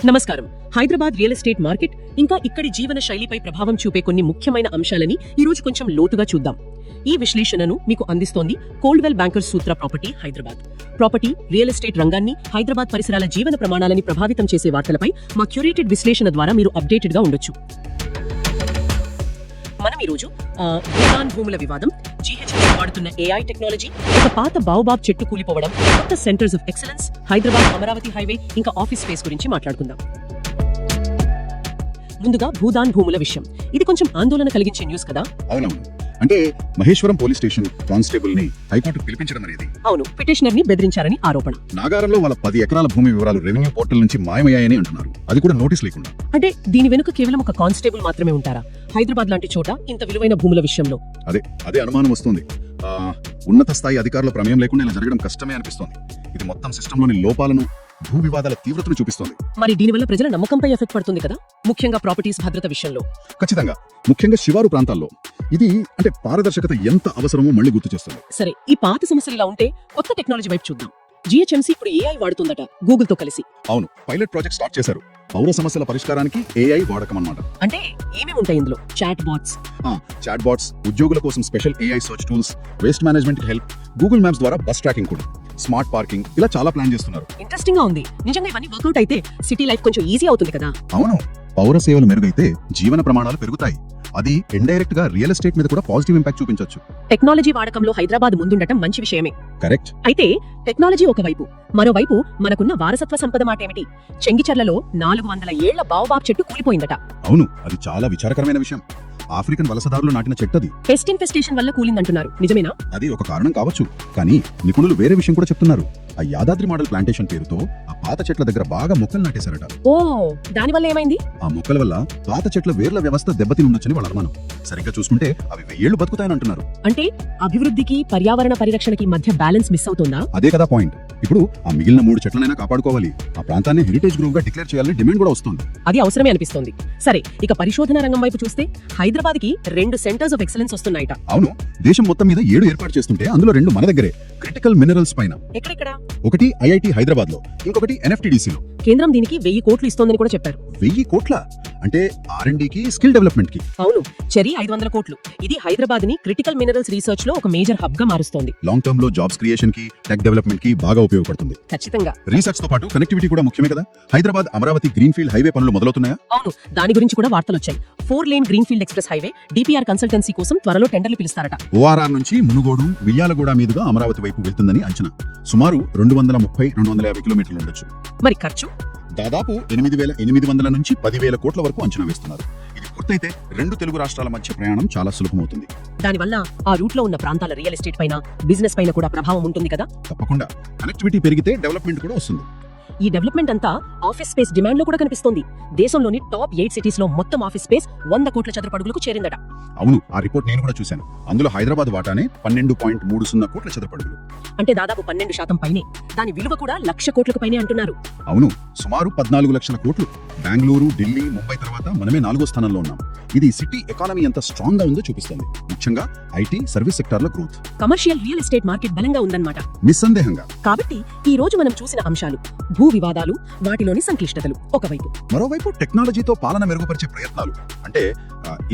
నమస్కారం. Hyderabad real estate market ఇంకా ఇక్కడి జీవన శైలిపై ప్రభావం చూపే కొన్ని ముఖ్యమైన అంశాలని ఈ రోజు కొంచెం లోతుగా చూద్దాం. ఈ విశ్లేషణను మీకు అందిస్తోంది Coldwell Bankers Sutra property Hyderabad. Property, real estate రంగాన్ని, హైదరాబాద్ పరిసరాల జీవన ప్రమాణాలని ప్రభావితం చేసే వార్తలపై మా క్యూరేటెడ్ విశ్లేషణ ద్వారా మీరు అప్డేటెడ్ గా ఉండొచ్చు. మనం ఈరోజు భూదాన్ భూముల వివాదం, జీహెచ్ఎంసీ వాడుతున్న ఏఐ టెక్నాలజీ, ఒక పాత బావుబాబ్ చెట్టు కూలిపోవడం, కొత్త centres of excellence, Hyderabad Amaravati highway ఇంకా ఆఫీస్ స్పేస్ గురించి మాట్లాడుకుందాం. ముందుగా భూదాన్ భూముల విషయం. ఇది కొంచెం ఆందోళన కలిగించే న్యూస్ కదా? అవునవును. అంటే మహేశ్వరం పోలీస్ స్టేషన్ కానిస్టేబుల్ ని హైకోర్టు పిలిపించడం అనేది. అవును, పిటిషనర్ ని బెదిరించారని ఆరోపణ. నాగారంలో వాళ్ళ 10 ఎకరాల భూమి వివరాలు రెవెన్యూ పోర్టల్ నుంచి మాయమయ్యాయని అంటున్నారు. అది కూడా నోటీస్ లేకుండా. అంటే దీని వెనుక కేవలం ఒక కానిస్టేబుల్ మాత్రమే ఉంటారా? హైదరాబాద్ లాంటి చోట ఇంత విలువైన భూముల విషయంలో అదే అనుమానం వస్తుంది. ఉన్నత స్థాయి అధికారుల ప్రమేయం లేకుండా ఇలా జరగడం కష్టమే అనిపిస్తోంది. ఇది మొత్తం సిస్టంలోని లోపాలను, భూ వివాదాల తీవ్రతను చూపిస్తోంది. మరి దీనివల్ల ప్రజల నమ్మకంపై ఎఫెక్ట్ పడుతుంది కదా, ముఖ్యంగా ప్రాపర్టీస్ భద్రత విషయంలో. ఖచ్చితంగా, ముఖ్యంగా శివారు ప్రాంతాల్లో ఇది అంటే పారదర్శకత ఎంత అవసరమో మళ్ళీ గుర్తు చేస్తుంది. సరే, ఈ పాత సమస్యలు ఇలా ఉంటే కొత్త టెక్నాలజీ వైపు చూద్దాం. జీహెచ్ఎంసీ ఇప్పుడు ఏఐ వాడుతుందట, గూగుల్ తో కలిసి. అవును, పైలట్ ప్రాజెక్ట్ స్టార్ట్ చేశారు. పౌర సమస్యల పరిష్కారానికి ఏఐ వాడకం అన్నమాట. అంటే ఏమేమి ఉంటాయి ఇందులో? చాట్ బాట్స్, ఉద్యోగుల కోసం special AI search tools, waste management help, Google maps ద్వారా బస్ ట్రాకింగ్ కూడా, స్మార్ట్ పార్కింగ్, ఇలా చాలా ప్లాన్ చేస్తున్నారు. ఇంట్రెస్టింగ్ గా ఉంది. నిజంగా ఇవన్నీ వర్కౌట్ అయితే సిటీ లైఫ్ కొంచెం ఈజీ అవుతుంది కదా? అవును, పౌర సేవలు మెరుగైతే జీవన ప్రమాణాలు పెరుగుతాయి. అది ఇండైరెక్ట్ గా రియల్ ఎస్టేట్ మీద కూడా పాజిటివ్ ఇంపాక్ట్ చూపించొచ్చు. టెక్నాలజీ వాడకంలో హైదరాబాద్ ముందుండటం మంచి విషయమే. కరెక్ట్. అయితే టెక్నాలజీ ఒకవైపు, మరోవైపు మనకున్న వారసత్వ సంపద మాట ఏమిటి? చెంగిచెర్లలో 400 ఏళ్ల బావుబాబ్ చెట్టు కూలిపోయిందట. అవును, అది చాలా విచారకరమైన విషయం. ఆఫ్రికన్ వలసదారులు నాటిన చెట్టది. పెస్ట్ ఇన్ఫెస్టేషన్ వల్ల కూలిందంటున్నారు, నిజమేనా? అది ఒక కారణం కావచ్చు, కానీ నిపుణులు వేరే విషయం కూడా చెప్తున్నారు. ఆ యాదాద్రి మోడల్ ప్లాంటేషన్ పేరుతో ఆ పాత చెట్ల దగ్గర బాగా మొక్కలు నాటేశారట. ఓ, దానివల్ల ఏమైంది? ఆ మొక్కల వల్ల పాత చెట్ల వేర్ల వ్యవస్థ దెబ్బతిని ఉండొచ్చని వాళ్ళ అనుమానం. సరిగ్గా చూసుకుంటే అవి 1000 ఏళ్లు బతుకుతాయని అంటున్నారు. అంటే అభివృద్ధికి, పర్యావరణ పరిరక్షణకి మధ్య బ్యాలెన్స్ మిస్ అవుతుందా? అదే కదా పాయింట్. ఇప్పుడు ఆ మిగిలిన 3 చెట్లనైనా కాపాడుకోవాలి. ఆ ప్రాంతాన్ని హెరిటేజ్ గ్రూవ్ గా డిక్లేర్ చేయాలని డిమాండ్ కూడా వస్తుంది. అది అవసరమే అనిపిస్తోంది. సరే, ఇక పరిశోధన రంగం వైపు చూస్తే హైదరాబాద్ కి 2 సెంటర్స్ ఆఫ్ ఎక్సలెన్స్ వస్తున్నాయట. అవును, దేశం మొత్తం మీద 7 ఏర్పాటు చేస్తుంటే అందులో 2 మన దగ్గరే, క్రిటికల్ మినరల్స్ పైన. ఎక్కడెక్కడ? ఒకటి ఐఐటి హైదరాబాద్ లో, ఇంకొకటి NFTDC లో. కేంద్రం దీనికి 1000 కోట్లు ఇస్తోందని కూడా చెప్పారు. 1000 కోట్ల? అంటే R&D కి, స్కిల్ డెవలప్మెంట్ కి. అవును, చెరీ 500 కోట్లు. ఇది హైదరాబాద్ ని క్రిటికల్ మినరల్స్ రీసెర్చ్ లో ఒక మేజర్ హబ్ గా మారుస్తోంది. లాంగ్ టర్మ్ లో జాబ్స్ క్రియేషన్ కి, టెక్ డెవలప్మెంట్ కి బాగా ఉపయోగపడుతుంది. ఖచ్చితంగా. రీసెర్చ్ తో పాటు కనెక్టివిటీ కూడా ముఖ్యమే కదా. హైదరాబాద్ అమరావతి గ్రీన్ఫీల్డ్ హైవే పనులు మొదలవుతున్నాయా? అవును, దాని గురించి కూడా వార్తలు వచ్చాయి. 4 lane greenfield express highway DPR consultancy కోసం త్వరలో టెండర్లు పిలుస్తారట. ORR నుంచి మునుగోడు, వియ్యాలగూడ మీదుగా అమరావతి వైపు వెళ్తుందని అంచనా. సుమారు 230-250 కిలోమీటర్లు ఉండొచ్చు. మరి ఖర్చు దాదాపు 8,800 నుంచి 10,000 కోట్ల వరకు అంచనా వేస్తున్నారు. ఇది పూర్తయితే 2 తెలుగు రాష్ట్రాల మధ్య ప్రయాణం చాలా సులభమవుతుంది. దానివల్ల ఆ రూట్ లో ఉన్న ప్రాంతాల రియల్ ఎస్టేట్ పైన, బిజినెస్ పైన కూడా ప్రభావం ఉంటుంది కదా? తప్పకుండా. కనెక్టివిటీ పెరిగితే డెవలప్మెంట్ కూడా వస్తుంది. ఈ డెవలప్మెంట్ అంతా ఆఫీస్ స్పేస్ డిమాండ్ లో కూడా కనిపిస్తోంది. దేశంలోని టాప్ 8 సిటీస్ లో మొత్తం ఆఫీస్ స్పేస్ 100 కోట్ల చదరపు అడుగులకు చేరిందట. అవును, ఆ రిపోర్ట్ నేను కూడా చూశాను. అందులో హైదరాబాద్ వాటానే 12.30 కోట్ల చదరపు అడుగులు. అంటే దాదాపు 12% పైనే. దాని విలువ కూడా 1,00,000 కోట్లకు పైనే అంటున్నారు. అవును, సుమారు 14 లక్షల కోట్లు. బెంగళూరు, ఢిల్లీ, ముంబై తర్వాత మనమే 4వ స్థానంలో ఉన్నాం. ఇది సిటీ ఎకానమీ ఎంత స్ట్రాంగ్ గా ఉందో చూపిస్తుంది. ముఖ్యంగా ఐటీ, సర్వీస్ సెక్టార్ల growth. Commercial real estate market బలంగా ఉందన్నమాట. నిస్సందేహంగా. కాబట్టి ఈ రోజు మనం చూసిన అంశాలు, భూ వివాదాలు, వాటిలోని సంక్లిష్టతలు ఒకవైపు, మరోవైపు టెక్నాలజీతో పాలన మెరుగుపరిచే ప్రయత్నాలు, అంటే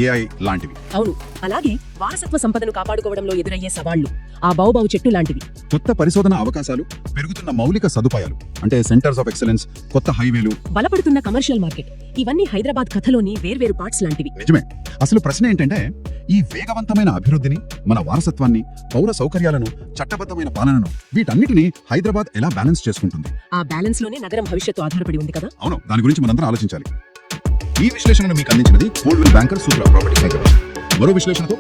AI లాంటివి. అవును, అలాగే వారసత్వ సంపదను కాపాడుకోవడంలో ఎదురయ్యే సవాళ్లు, ఆ బావుబావు చెట్టు లాంటివి. కొత్త పరిశోధన అవకాశాలు, పెరుగుతున్న మౌలిక సదుపాయాలు, అంటే సెంటర్స్ ఆఫ్ ఎక్సలెన్స్, కొత్త హైవేలు, బలపడుతున్న కమర్షియల్ మార్కెట్, ఇవన్నీ హైదరాబాద్ కథలోని వేర్వేరు పార్ట్స్ లాంటివి. నిజమే. అసలు ప్రశ్న ఏంటంటే, ఈ వేగవంతమైన అభివృద్ధిని, మన వారసత్వాన్ని, పౌర సౌకర్యాలను, చట్టబద్ధమైన పాలనను, వీటన్నిటిని హైదరాబాద్ ఎలా బ్యాలెన్స్ చేసుకుంటుంది? ఆ బ్యాలెన్స్ లోనే నగరం భవిష్యత్తు ఆధారపడి ఉంది కదా. అవును, దాని గురించి మనందరం ఆలోచించాలి. ఈ విశ్లేషణను మీకు అందించినది Coldwell Bankers Sutra property Hyderabad. మరో విశ్లేషణతో